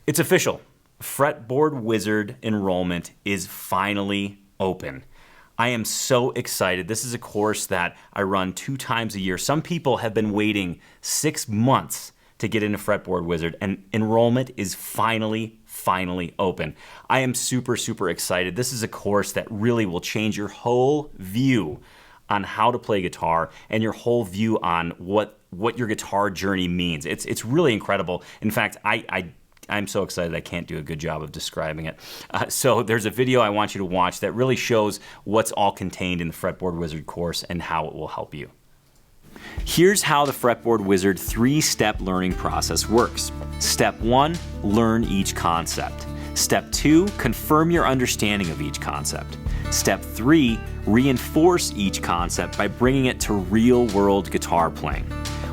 It's official. Fretboard Wizard enrollment is finally open. I am so excited. This is a course that I run 2 times a year. Some people have been waiting 6 months to get into Fretboard Wizard, and enrollment is finally open. I am super excited. This is a course that really will change your whole view on how to play guitar and your whole view on what your guitar journey means. It's really incredible. In fact, I'm so excited I can't do a good job of describing it. So there's a video I want you to watch that really shows what's all contained in the Fretboard Wizard course and how it will help you. Here's how the Fretboard Wizard 3-step learning process works. Step 1, learn each concept. Step 2, confirm your understanding of each concept. Step 3, reinforce each concept by bringing it to real-world guitar playing.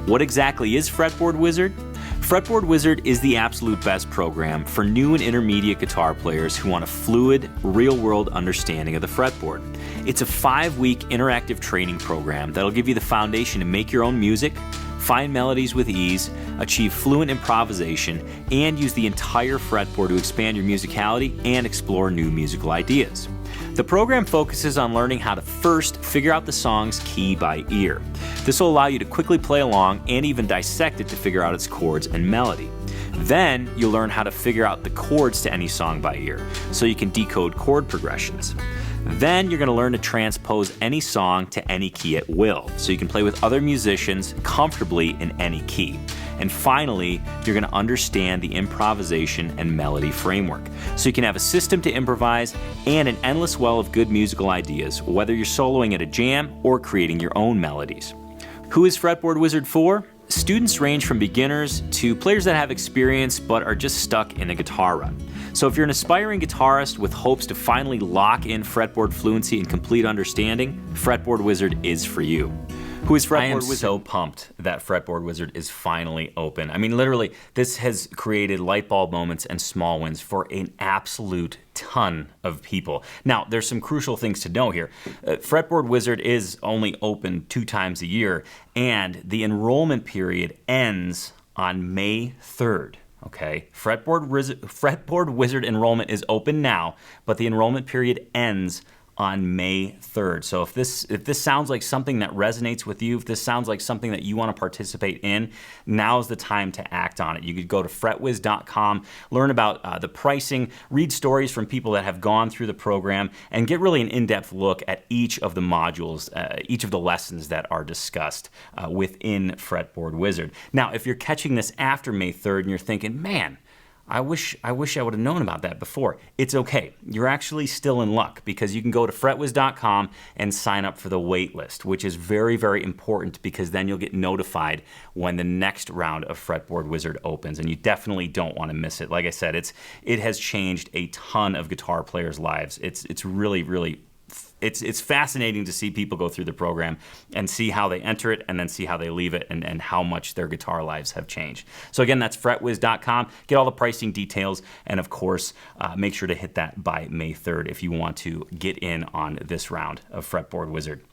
What exactly is Fretboard Wizard? Fretboard Wizard is the absolute best program for new and intermediate guitar players who want a fluid, real-world understanding of the fretboard. It's a 5-week interactive training program that'll give you the foundation to make your own music, find melodies with ease, achieve fluent improvisation, and use the entire fretboard to expand your musicality and explore new musical ideas. The program focuses on learning how to first figure out the song's key by ear. This will allow you to quickly play along and even dissect it to figure out its chords and melody. Then you'll learn how to figure out the chords to any song by ear, so you can decode chord progressions. Then you're going to learn to transpose any song to any key at will, so you can play with other musicians comfortably in any key. And finally, you're going to understand the improvisation and melody framework, so you can have a system to improvise and an endless well of good musical ideas, whether you're soloing at a jam or creating your own melodies. Who is Fretboard Wizard for? Students range from beginners to players that have experience but are just stuck in a guitar rut. So if you're an aspiring guitarist with hopes to finally lock in fretboard fluency and complete understanding, Fretboard Wizard is for you. Who is Fretboard Wizard? I am so pumped that Fretboard Wizard is finally open. I mean, literally, this has created light bulb moments and small wins for an absolute ton of people. Now, there's some crucial things to know here. Fretboard Wizard is only open 2 times a year, and the enrollment period ends on May 3rd. Okay, Fretboard Wizard enrollment is open now, but the enrollment period ends on May 3rd. So if this sounds like something that resonates with you, if this sounds like something that you want to participate in, now's the time to act on it. You could go to fretwiz.com, learn about the pricing, read stories from people that have gone through the program, and get really an in-depth look at each of the modules, each of the lessons that are discussed within Fretboard Wizard. Now, if you're catching this after May 3rd and you're thinking, man, I wish I would have known about that before. It's okay. You're actually still in luck because you can go to fretwiz.com and sign up for the wait list, which is very important because then you'll get notified when the next round of Fretboard Wizard opens, and you definitely don't want to miss it. Like I said, it has changed a ton of guitar players' lives. It's really it's fascinating to see people go through the program and see how they enter it and then see how they leave it and how much their guitar lives have changed. So again, that's fretwiz.com. Get all the pricing details, and of course, make sure to hit that by May 3rd if you want to get in on this round of Fretboard Wizard.